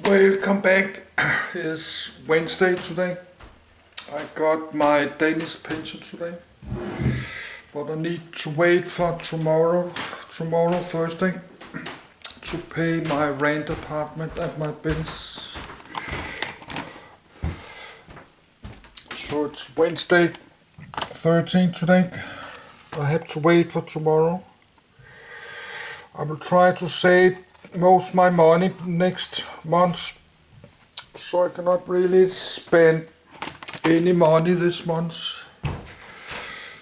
Welcome back. It's Wednesday today. I got my Danish pension today, but I need to wait for tomorrow, Thursday, to pay my rent apartment and my bills. So it's Wednesday 13 today. I have to wait for tomorrow. I will try to save most of my money next month, so I cannot really spend any money this month.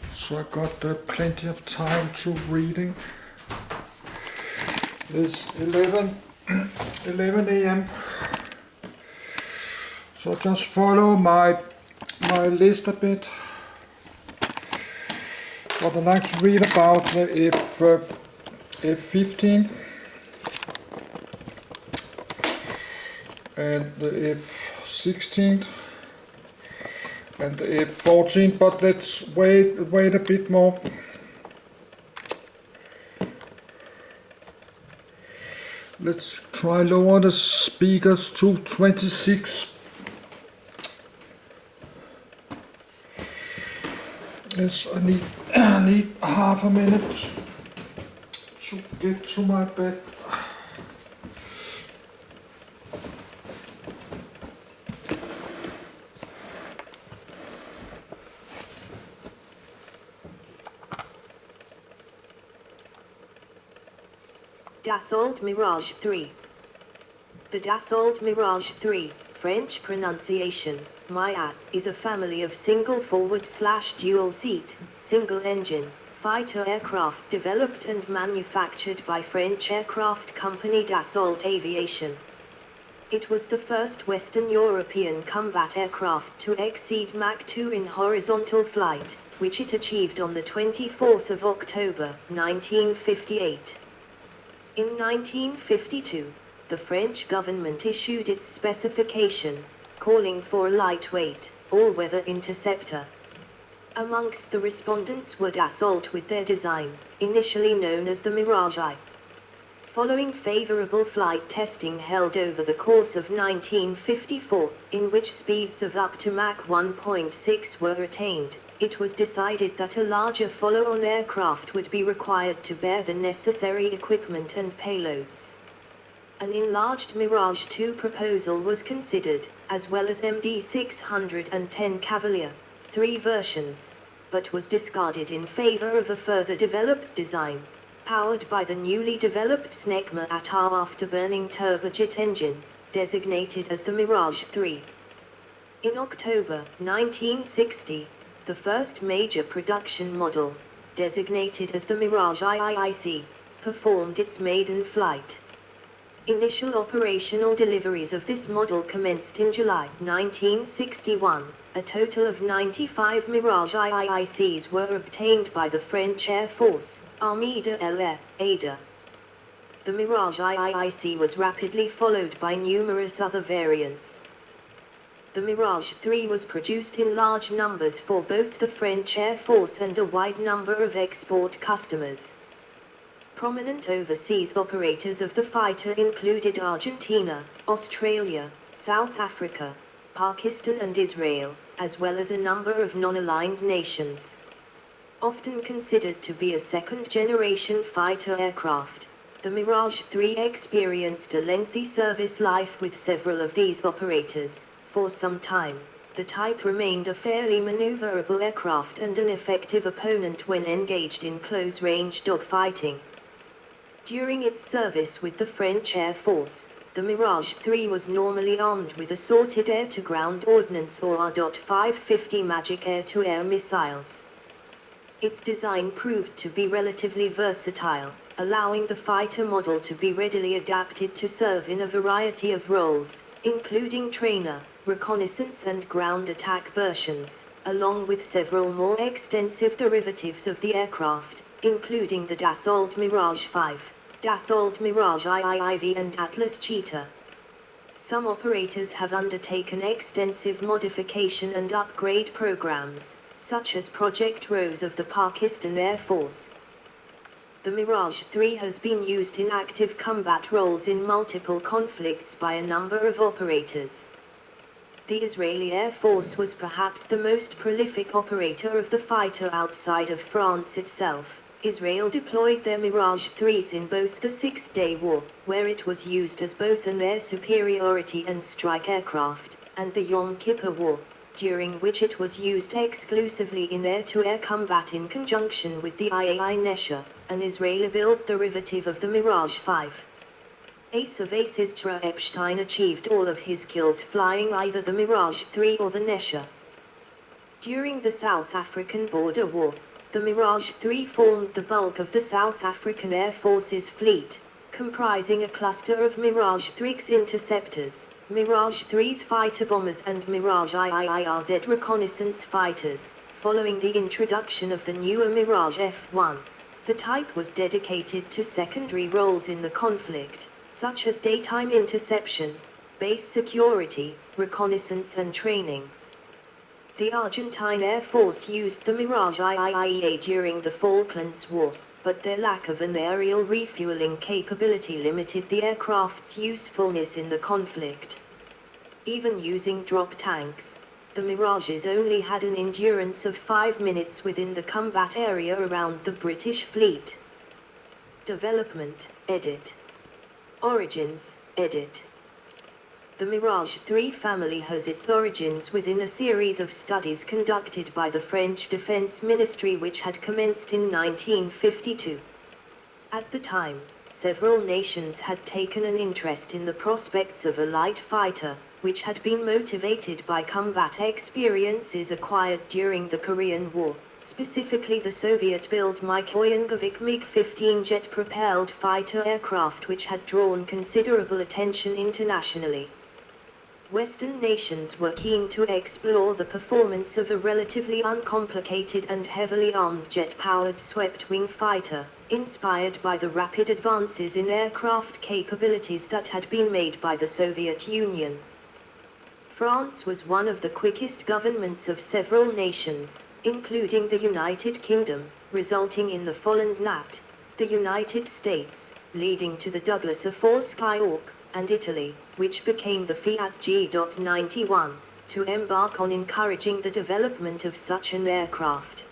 So I got plenty of time to reading. It's 11 a.m. So just follow my list a bit. What I like to read about the F-15 and the F-16 and the F-14, but let's wait a bit more. Let's try lower the speakers to 26. Yes, I need half a minute to get to my bed. Dassault Mirage 3. The Dassault Mirage 3, French pronunciation, Maya, is a family of single forward/dual seat, single engine, fighter aircraft developed and manufactured by French aircraft company Dassault Aviation. It was the first Western European combat aircraft to exceed Mach 2 in horizontal flight, which it achieved on the 24th of October, 1958. In 1952, the French government issued its specification, calling for a lightweight, all-weather interceptor. Amongst the respondents were Dassault with their design, initially known as the Mirage I. Following favorable flight testing held over the course of 1954, in which speeds of up to Mach 1.6 were attained, it was decided that a larger follow-on aircraft would be required to bear the necessary equipment and payloads. An enlarged Mirage 2 proposal was considered, as well as MD-610 Cavalier, 3 versions, but was discarded in favor of a further developed design, powered by the newly developed Snecma Atar afterburning turbojet engine, designated as the Mirage 3. In October 1960, the first major production model, designated as the Mirage IIIC, performed its maiden flight. Initial operational deliveries of this model commenced in July 1961. A total of 95 Mirage IIICs were obtained by the French Air Force, Armée de l'Air, ADA. The Mirage IIIC was rapidly followed by numerous other variants. The Mirage 3 was produced in large numbers for both the French Air Force and a wide number of export customers. Prominent overseas operators of the fighter included Argentina, Australia, South Africa, Pakistan and Israel, as well as a number of non-aligned nations. Often considered to be a second-generation fighter aircraft, the Mirage 3 experienced a lengthy service life with several of these operators. For some time, the type remained a fairly maneuverable aircraft and an effective opponent when engaged in close-range dogfighting. During its service with the French Air Force, the Mirage 3 was normally armed with assorted air-to-ground ordnance or R.550 Magic air-to-air missiles. Its design proved to be relatively versatile, allowing the fighter model to be readily adapted to serve in a variety of roles, including trainer, reconnaissance and ground attack versions, along with several more extensive derivatives of the aircraft, including the Dassault Mirage 5, Dassault Mirage IIIV and Atlas Cheetah. Some operators have undertaken extensive modification and upgrade programs, such as Project Rose of the Pakistan Air Force. The Mirage 3 has been used in active combat roles in multiple conflicts by a number of operators. The Israeli Air Force was perhaps the most prolific operator of the fighter outside of France itself. Israel deployed their Mirage 3s in both the Six-Day War, where it was used as both an air superiority and strike aircraft, and the Yom Kippur War, during which it was used exclusively in air-to-air combat in conjunction with the IAI Nesher, an Israeli-built derivative of the Mirage 5. Ace of Aces Tra Epstein achieved all of his kills flying either the Mirage 3 or the Nesher. During the South African Border War, the Mirage 3 formed the bulk of the South African Air Force's fleet, comprising a cluster of Mirage 3's interceptors, Mirage 3's fighter bombers and Mirage IIRZ reconnaissance fighters. Following the introduction of the newer Mirage F1, the type was dedicated to secondary roles in the conflict, such as daytime interception, base security, reconnaissance and training. The Argentine Air Force used the Mirage IIEA during the Falklands War, but their lack of an aerial refueling capability limited the aircraft's usefulness in the conflict. Even using drop tanks, the Mirages only had an endurance of 5 minutes within the combat area around the British fleet. Development, edit. Origins, edit. The Mirage 3 family has its origins within a series of studies conducted by the French Defense Ministry which had commenced in 1952. At the time, several nations had taken an interest in the prospects of a light fighter, which had been motivated by combat experiences acquired during the Korean War, specifically the Soviet-built Mikoyan-Govik MiG-15 jet-propelled fighter aircraft which had drawn considerable attention internationally. Western nations were keen to explore the performance of a relatively uncomplicated and heavily armed jet-powered swept-wing fighter, inspired by the rapid advances in aircraft capabilities that had been made by the Soviet Union. France was one of the quickest governments of several nations, including the United Kingdom, resulting in the Folland Gnat, the United States, leading to the Douglas A4 Skyhawk, and Italy, which became the Fiat G.91, to embark on encouraging the development of such an aircraft.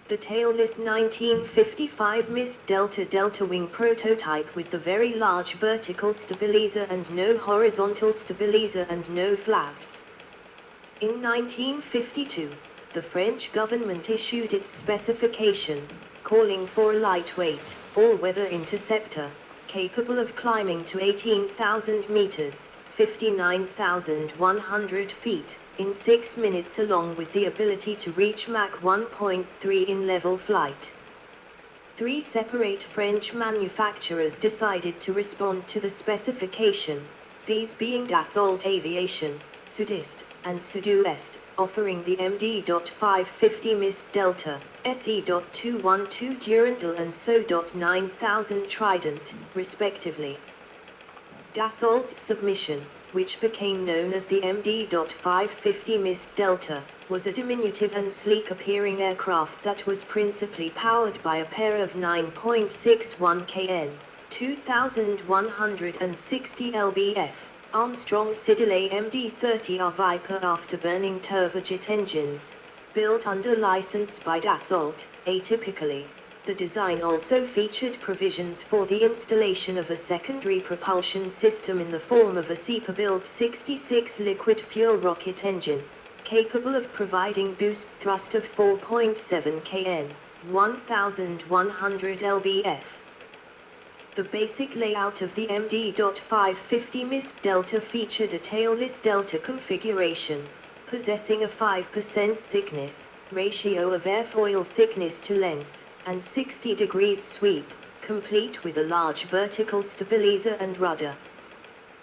The tailless 1955 MIS Delta wing prototype with the very large vertical stabilizer and no horizontal stabilizer and no flaps. In 1952, the French government issued its specification, calling for a lightweight, all-weather interceptor, capable of climbing to 18,000 meters, 59,100 feet, in 6 minutes along with the ability to reach Mach 1.3 in level flight. 3 separate French manufacturers decided to respond to the specification, these being Dassault Aviation, Sudist, and Sud-Ouest, offering the MD.550 MIS Delta, SE.212 Durandal and SO.9000 Trident, respectively. Dassault's submission, which became known as the MD.550 MIS Delta, was a diminutive and sleek-appearing aircraft that was principally powered by a pair of 9.61 kN, 2,160 lbf, Armstrong Siddeley MD-30R Viper afterburning turbojet engines, built under license by Dassault. Atypically, the design also featured provisions for the installation of a secondary propulsion system in the form of a SEPA-built 66 liquid fuel rocket engine, capable of providing boost thrust of 4.7 kN, 1,100 lbf. The basic layout of the MD.550 MIS Delta featured a tailless Delta configuration, possessing a 5% thickness ratio of airfoil thickness to length, and 60 degrees sweep, complete with a large vertical stabilizer and rudder.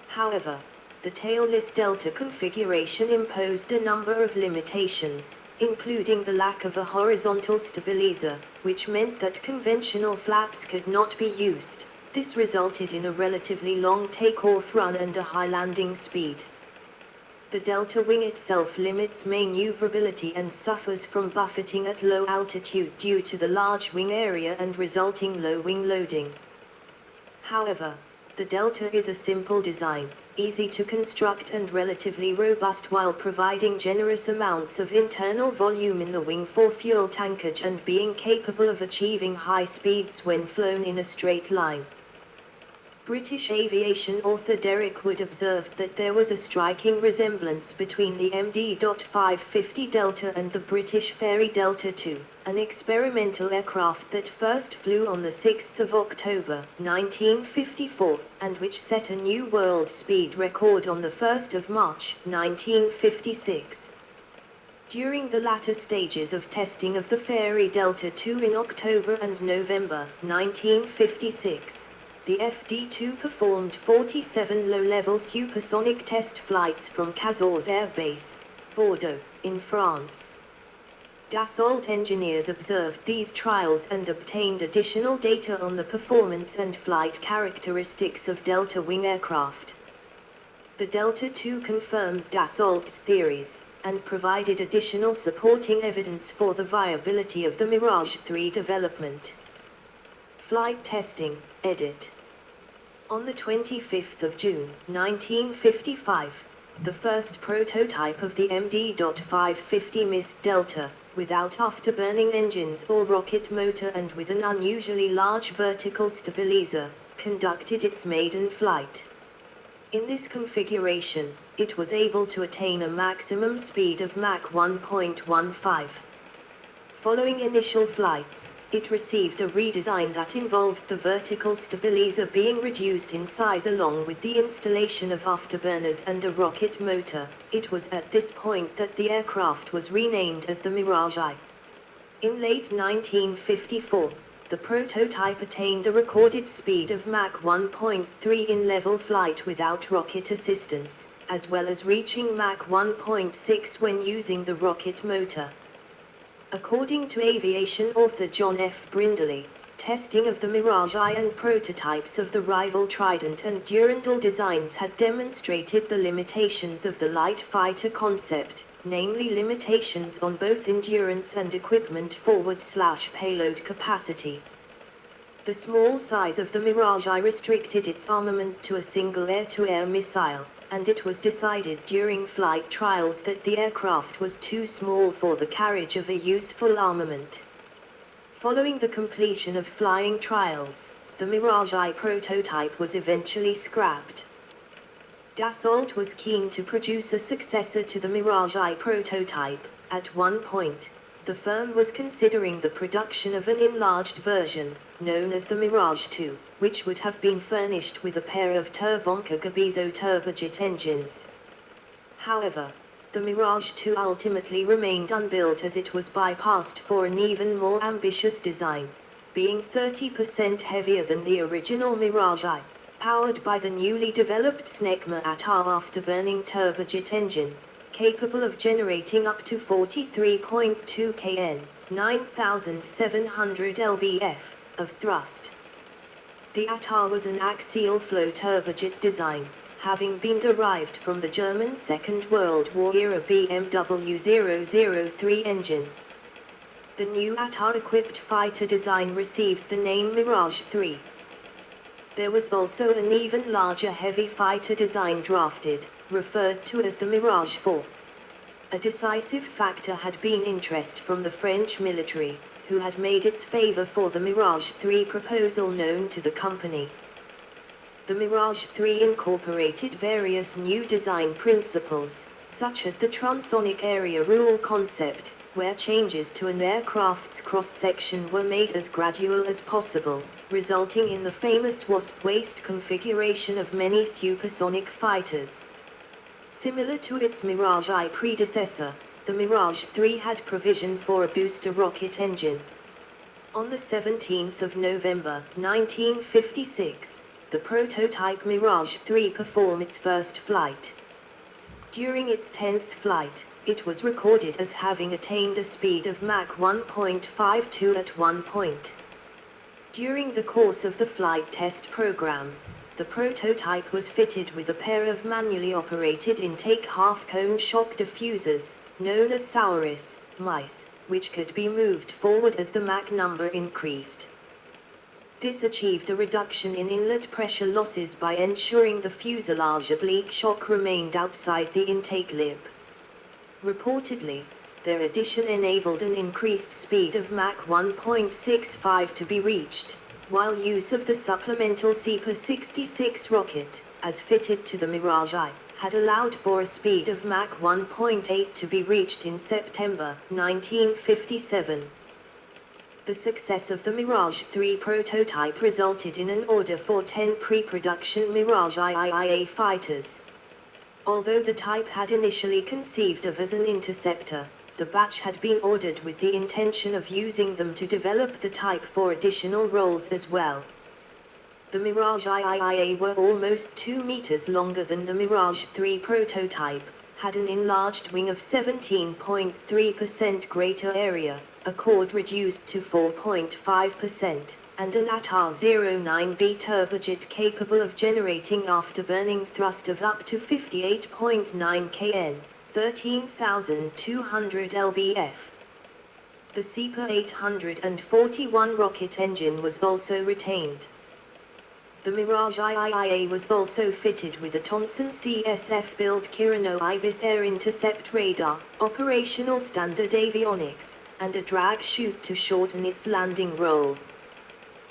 However, the tailless Delta configuration imposed a number of limitations, including the lack of a horizontal stabilizer, which meant that conventional flaps could not be used. This resulted in a relatively long takeoff run and a high landing speed. The delta wing itself limits maneuverability and suffers from buffeting at low altitude due to the large wing area and resulting low wing loading. However, the delta is a simple design, easy to construct and relatively robust while providing generous amounts of internal volume in the wing for fuel tankage and being capable of achieving high speeds when flown in a straight line. British aviation author Derek Wood observed that there was a striking resemblance between the MD.550 Delta and the British Fairey Delta II, an experimental aircraft that first flew on the 6th of October, 1954, and which set a new world speed record on the 1st of March, 1956. During the latter stages of testing of the Fairey Delta II in October and November, 1956, the FD-2 performed 47 low-level supersonic test flights from Cazaux Air Base, Bordeaux, in France. Dassault engineers observed these trials and obtained additional data on the performance and flight characteristics of Delta wing aircraft. The Delta II confirmed Dassault's theories, and provided additional supporting evidence for the viability of the Mirage 3 development. Flight testing, edit. On the 25th of June, 1955, the first prototype of the MD.550 missed Delta, without afterburning engines or rocket motor and with an unusually large vertical stabilizer, conducted its maiden flight. In this configuration, it was able to attain a maximum speed of Mach 1.15. Following initial flights, it received a redesign that involved the vertical stabilizer being reduced in size along with the installation of afterburners and a rocket motor. It was at this point that the aircraft was renamed as the Mirage I. In late 1954, the prototype attained a recorded speed of Mach 1.3 in level flight without rocket assistance, as well as reaching Mach 1.6 when using the rocket motor. According to aviation author John F. Brindley, testing of the Mirage I and prototypes of the rival Trident and Durandal designs had demonstrated the limitations of the light fighter concept, namely limitations on both endurance and equipment forward/payload capacity. The small size of the Mirage I restricted its armament to a single air-to-air missile, and it was decided during flight trials that the aircraft was too small for the carriage of a useful armament. Following the completion of flying trials, the Mirage I prototype was eventually scrapped. Dassault was keen to produce a successor to the Mirage I prototype. At one point, the firm was considering the production of an enlarged version, known as the Mirage II, which would have been furnished with a pair of Turbonker Gabizo turbojet engines. However, the Mirage II ultimately remained unbuilt as it was bypassed for an even more ambitious design, being 30% heavier than the original Mirage I, powered by the newly developed Snecma Attar afterburning turbojet engine, capable of generating up to 43.2 kN, 9,700 lbf, of thrust. The Attar was an axial flow turbojet design, having been derived from the German Second World War era BMW 003 engine. The new Attar-equipped fighter design received the name Mirage 3. There was also an even larger heavy fighter design drafted, referred to as the Mirage 4. A decisive factor had been interest from the French military, who had made its favor for the Mirage 3 proposal known to the company. The Mirage 3 incorporated various new design principles, such as the transonic area rule concept, where changes to an aircraft's cross-section were made as gradual as possible, resulting in the famous wasp waist configuration of many supersonic fighters. Similar to its Mirage I predecessor, the Mirage 3 had provision for a booster rocket engine. On the 17th of November, 1956, the prototype Mirage 3 performed its first flight. During its 10th flight, it was recorded as having attained a speed of Mach 1.52 at one point. During the course of the flight test program, the prototype was fitted with a pair of manually operated intake half-cone shock diffusers, known as Sauris, mice, which could be moved forward as the Mach number increased. This achieved a reduction in inlet pressure losses by ensuring the fuselage oblique shock remained outside the intake lip. Reportedly, their addition enabled an increased speed of Mach 1.65 to be reached, while use of the supplemental SEPA 66 rocket, as fitted to the Mirage I, had allowed for a speed of Mach 1.8 to be reached in September 1957. The success of the Mirage 3 prototype resulted in an order for 10 pre-production Mirage IIIA fighters. Although the type had initially conceived of as an interceptor, the batch had been ordered with the intention of using them to develop the type for additional roles as well. The Mirage IIIA were almost 2 meters longer than the Mirage 3 prototype, had an enlarged wing of 17.3% greater area, a chord reduced to 4.5%, and an ATAR-09B turbojet capable of generating afterburning thrust of up to 58.9 kN, 13,200 lbf. The SEPA 841 rocket engine was also retained. The Mirage IIIA was also fitted with a Thomson CSF-built Kirano Ibis air intercept radar, operational standard avionics, and a drag chute to shorten its landing roll.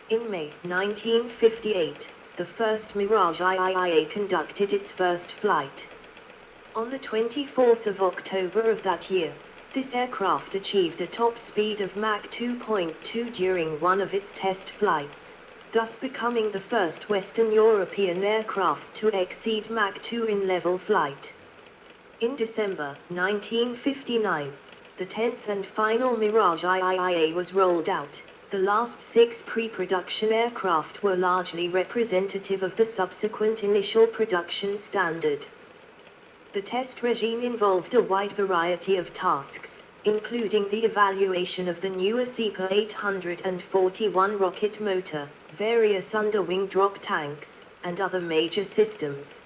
In May 1958, the first Mirage IIIA conducted its first flight. On the 24th of October of that year, this aircraft achieved a top speed of Mach 2.2 during one of its test flights, thus becoming the first Western European aircraft to exceed Mach 2 in level flight. In December 1959, the 10th and final Mirage IIIA was rolled out. The last 6 pre-production aircraft were largely representative of the subsequent initial production standard. The test regime involved a wide variety of tasks, including the evaluation of the newer SEPA 841 rocket motor, various underwing drop tanks, and other major systems.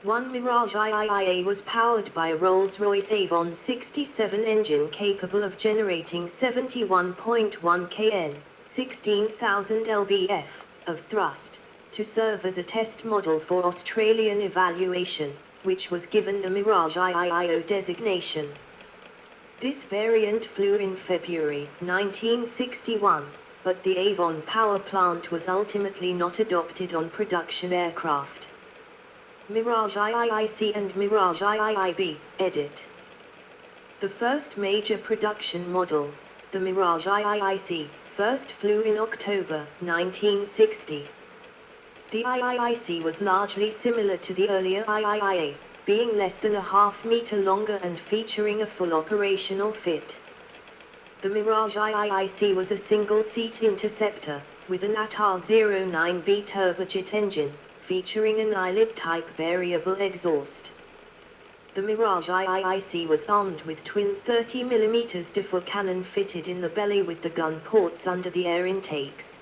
One Mirage IIIA was powered by a Rolls-Royce Avon 67 engine capable of generating 71.1 kN, 16,000 lbf, of thrust, to serve as a test model for Australian evaluation, which was given the Mirage IIIO designation. This variant flew in February 1961, but the Avon power plant was ultimately not adopted on production aircraft. Mirage IIIC and Mirage IIIB, edit. The first major production model, the Mirage IIIC, first flew in October 1960. The IIIC was largely similar to the earlier IIIA, being less than a half-meter longer and featuring a full operational fit. The Mirage IIIC was a single-seat interceptor, with an ATAR-09B turbojet engine, featuring an eyelid-type variable exhaust. The Mirage IIIC was armed with twin 30mm Dassault cannon fitted in the belly with the gun ports under the air intakes.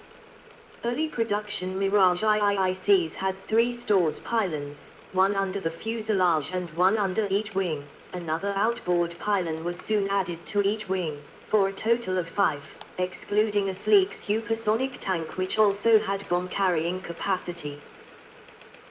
Early production Mirage IIICs had 3 stores pylons, one under the fuselage and one under each wing. Another outboard pylon was soon added to each wing, for a total of 5, excluding a sleek supersonic tank which also had bomb-carrying capacity.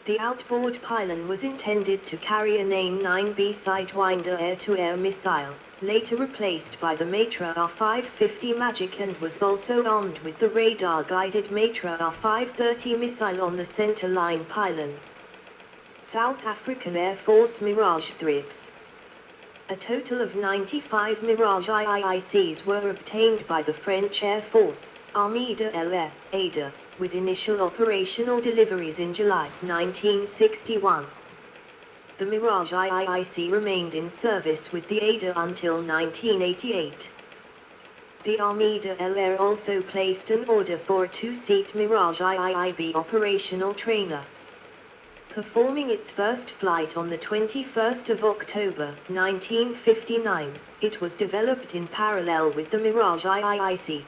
The outboard pylon was intended to carry an AIM-9B Sidewinder air-to-air missile, later replaced by the Matra R550 Magic, and was also armed with the radar-guided Matra R530 missile on the center-line pylon. South African Air Force Mirage Thrips. A total of 95 Mirage IIICs were obtained by the French Air Force, Armée de l'Air, ADA, with initial operational deliveries in July 1961. The Mirage IIIC remained in service with the ADA until 1988. The Armée de l'Air also placed an order for a 2-seat Mirage IIIB operational trainer. Performing its first flight on the 21st of October 1959, it was developed in parallel with the Mirage IIIC.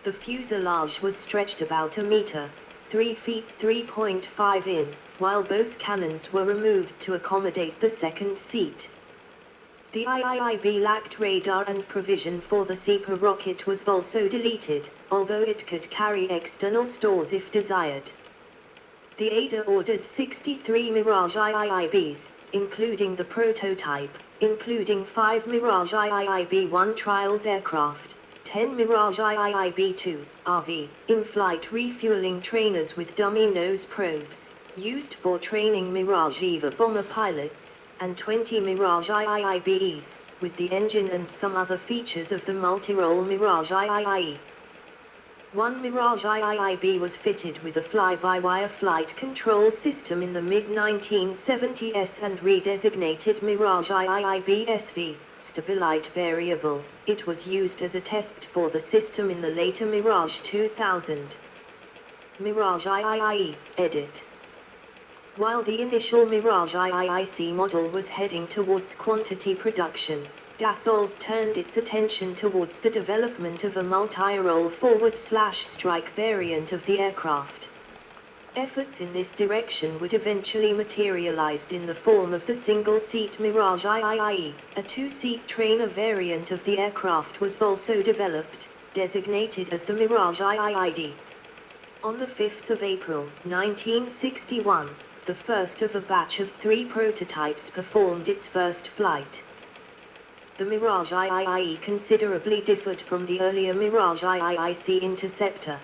The fuselage was stretched about a meter, 3 feet 3.5 in, while both cannons were removed to accommodate the second seat. The IIIB lacked radar and provision for the Seeper rocket was also deleted, although it could carry external stores if desired. The ADA ordered 63 Mirage IIIBs, including the prototype, including 5 Mirage IIIB-1 trials aircraft, 10 Mirage IIIB-2 RV, in-flight refueling trainers with dummy nose probes, used for training Mirage EVA bomber pilots, and 20 Mirage IIIBs, with the engine and some other features of the multi-role Mirage IIIE. One Mirage IIIB was fitted with a fly-by-wire flight control system in the mid-1970s and redesignated Mirage IIIB SV, Stabilite Variable. It was used as a test for the system in the later Mirage 2000. Mirage IIIE, edit. While the initial Mirage IIIC model was heading towards quantity production, Dassault turned its attention towards the development of a multi-role forward/strike variant of the aircraft. Efforts in this direction would eventually materialized in the form of the single-seat Mirage IIIE. A two-seat trainer variant of the aircraft was also developed, designated as the Mirage IIID. On the 5th of April, 1961, the first of a batch of 3 prototypes performed its first flight. The Mirage IIIE considerably differed from the earlier Mirage IIIC Interceptor.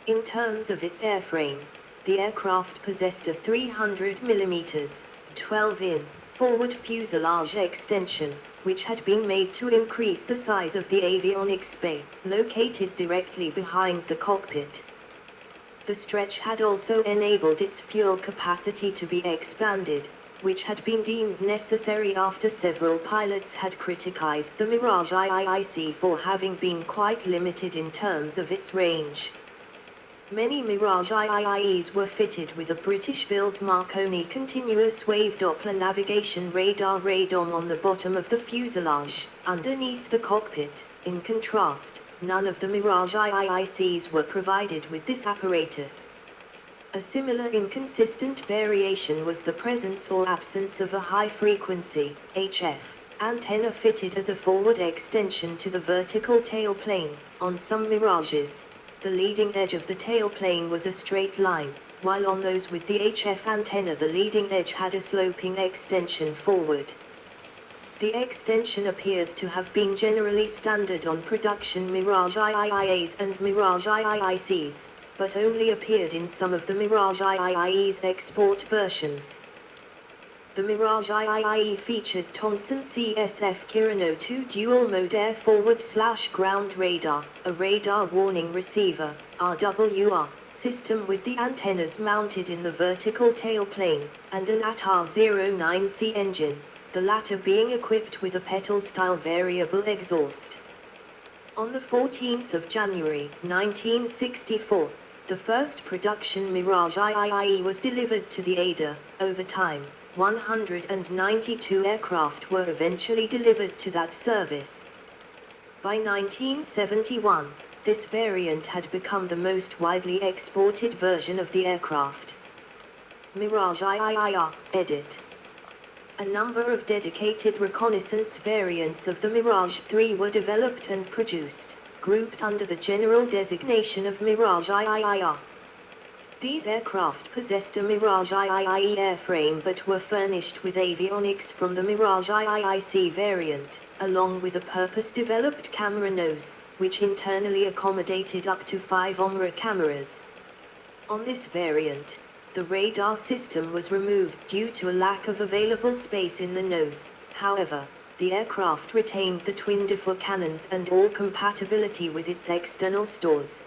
In terms of its airframe, the aircraft possessed a 300 mm, 12 in, forward fuselage extension, which had been made to increase the size of the avionics bay, located directly behind the cockpit. The stretch had also enabled its fuel capacity to be expanded, which had been deemed necessary after several pilots had criticized the Mirage IIIC for having been quite limited in terms of its range. Many Mirage IIIEs were fitted with a British-built Marconi continuous wave Doppler navigation radar radome on the bottom of the fuselage, underneath the cockpit. In contrast, none of the Mirage IIICs were provided with this apparatus. A similar inconsistent variation was the presence or absence of a high-frequency, HF, antenna fitted as a forward extension to the vertical tail plane. On some Mirages, the leading edge of the tail plane was a straight line, while on those with the HF antenna the leading edge had a sloping extension forward. The extension appears to have been generally standard on production Mirage IIIAs and Mirage IIICs, but only appeared in some of the Mirage IIIE's export versions. The Mirage IIIE featured Thomson CSF Kirano 2 dual-mode air forward/ground radar, a radar warning receiver, RWR, system with the antennas mounted in the vertical tail plane, and an ATAR-09C engine, the latter being equipped with a pedal-style variable exhaust. On the 14th of January, 1964, the first production Mirage IIIE was delivered to the ADA. Over time, 192 aircraft were eventually delivered to that service. By 1971, this variant had become the most widely exported version of the aircraft. Mirage IIIR, edit. A number of dedicated reconnaissance variants of the Mirage 3 were developed and produced, grouped under the general designation of Mirage IIIR. These aircraft possessed a Mirage IIIE airframe but were furnished with avionics from the Mirage IIIC variant, along with a purpose-developed camera nose, which internally accommodated up to 5 OMRA cameras. On this variant, the radar system was removed due to a lack of available space in the nose. However, the aircraft retained the twin differ cannons and all compatibility with its external stores.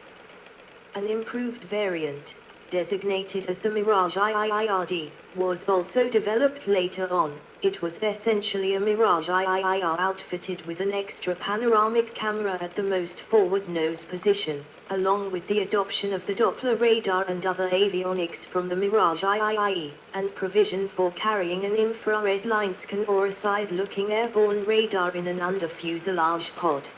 An improved variant, designated as the Mirage IIIRD, was also developed later on. It was essentially a Mirage IIIR outfitted with an extra panoramic camera at the most forward nose position, along with the adoption of the Doppler radar and other avionics from the Mirage IIIE, and provision for carrying an infrared line scan or a side-looking airborne radar in an under-fuselage pod.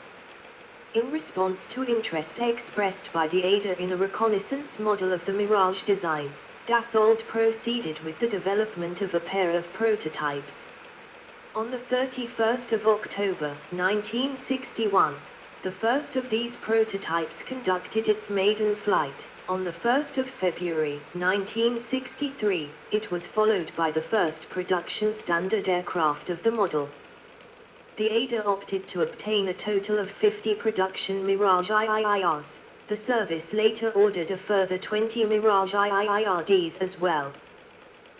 In response to interest expressed by the ADA in a reconnaissance model of the Mirage design, Dassault proceeded with the development of a pair of prototypes. On the 31st of October, 1961, the first of these prototypes conducted its maiden flight. On the 1st of February, 1963, it was followed by the first production standard aircraft of the model. The ADA opted to obtain a total of 50 production Mirage IIRs. The service later ordered a further 20 Mirage IIRDs as well.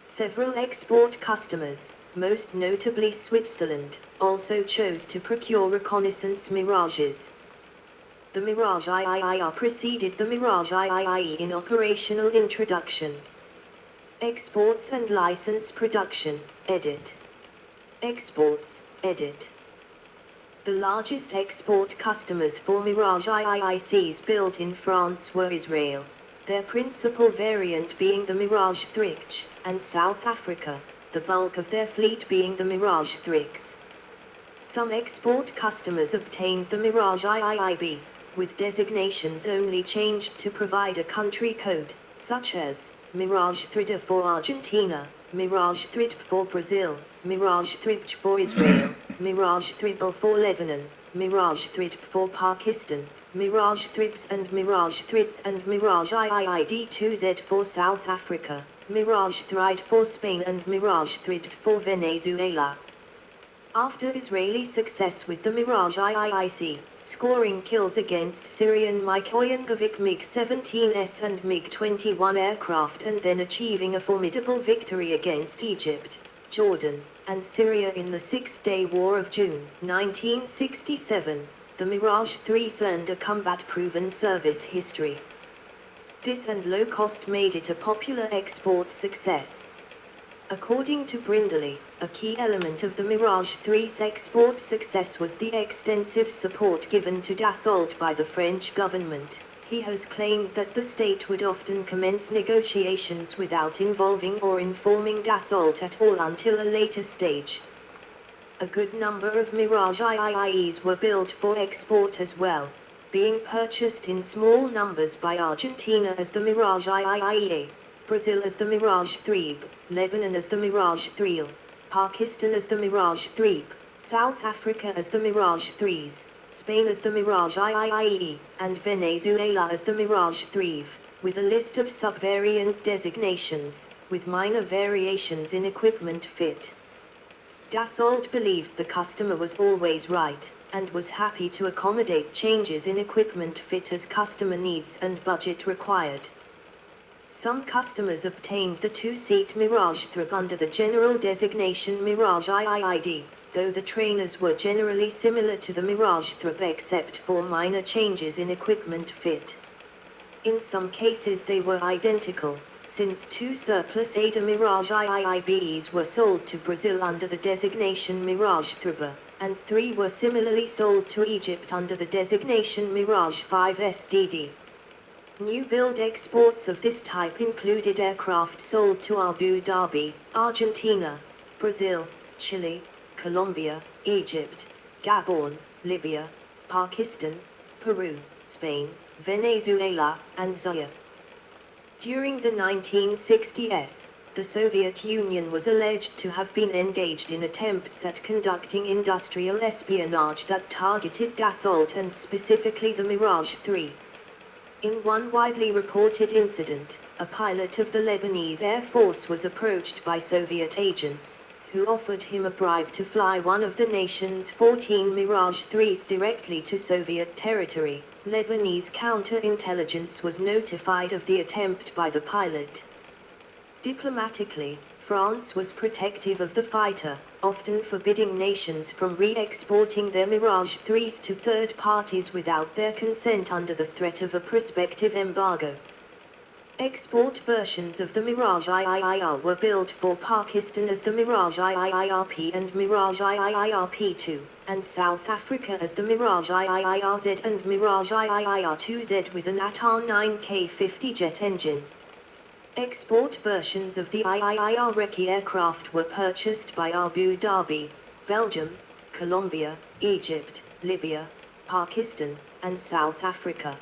Several export customers, most notably Switzerland, also chose to procure reconnaissance Mirages. The Mirage IIR preceded the Mirage IIE in operational introduction. Exports and license production, edit. Exports, edit. The largest export customers for Mirage IICs built in France were Israel, their principal variant being the Mirage 3, and South Africa, the bulk of their fleet being the Mirage 3. Some export customers obtained the Mirage IIIB, with designations only changed to provide a country code, such as Mirage 3 for Argentina, Mirage 3 for Brazil, Mirage 3 for Israel, Mirage 3 for Lebanon, Mirage 3 for Pakistan, Mirage 3 and Mirage 3 and Mirage IID2Z for South Africa, Mirage 3 for Spain and Mirage 3 for Venezuela. After Israeli success with the Mirage IIIC, scoring kills against Syrian MiG-Oyangovic MiG-17S and MiG-21 aircraft and then achieving a formidable victory against Egypt, Jordan, and Syria in the Six-Day War of June 1967, the Mirage 3 earned a combat-proven service history. This and low cost made it a popular export success. According to Brindley, a key element of the Mirage 3's export success was the extensive support given to Dassault by the French government. He has claimed that the state would often commence negotiations without involving or informing Dassault at all until a later stage. A good number of Mirage IIIs were built for export as well, being purchased in small numbers by Argentina as the Mirage IIIA, Brazil as the Mirage 3, Lebanon as the Mirage 3, Pakistan as the Mirage 3, South Africa as the Mirage 3s, Spain as the Mirage IIE, and Venezuela as the Mirage 3, with a list of subvariant designations, with minor variations in equipment fit. Dassault believed the customer was always right, and was happy to accommodate changes in equipment fit as customer needs and budget required. Some customers obtained the two-seat Mirage 3 under the general designation Mirage IIID, though the trainers were generally similar to the Mirage 3 except for minor changes in equipment fit. In some cases they were identical, since two surplus ADA Mirage IIIBs were sold to Brazil under the designation Mirage 3, and three were similarly sold to Egypt under the designation Mirage 5 SDD. New build exports of this type included aircraft sold to Abu Dhabi, Argentina, Brazil, Chile, Colombia, Egypt, Gabon, Libya, Pakistan, Peru, Spain, Venezuela, and Zaire. During the 1960s, the Soviet Union was alleged to have been engaged in attempts at conducting industrial espionage that targeted Dassault and specifically the Mirage 3. In one widely reported incident, a pilot of the Lebanese Air Force was approached by Soviet agents, who offered him a bribe to fly one of the nation's 14 Mirage 3s directly to Soviet territory. Lebanese counterintelligence was notified of the attempt by the pilot. Diplomatically, France was protective of the fighter, often forbidding nations from re-exporting their Mirage 3s to third parties without their consent under the threat of a prospective embargo. Export versions of the Mirage IIIR were built for Pakistan as the Mirage IIIRP and Mirage IIIRP2, and South Africa as the Mirage IIIRZ and Mirage IIIR2Z with an ATAR 9K50 jet engine. Export versions of the IIIR Recce aircraft were purchased by Abu Dhabi, Belgium, Colombia, Egypt, Libya, Pakistan, and South Africa.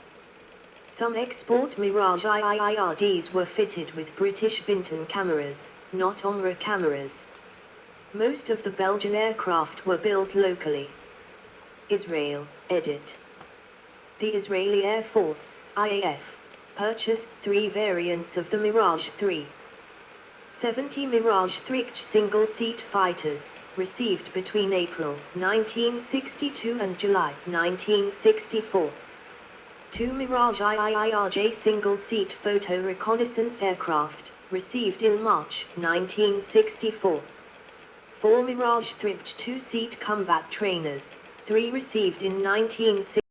Some export Mirage IIRDs were fitted with British Vinton cameras, not OMRA cameras. Most of the Belgian aircraft were built locally. Israel, edit. The Israeli Air Force, IAF, purchased 3 variants of the Mirage 3. 70 Mirage 3 single-seat fighters, received between April 1962 and July 1964. 2 Mirage IIRJ single-seat photo reconnaissance aircraft, received in March 1964. 4 Mirage 3 two-seat combat trainers, 3 received in 1960.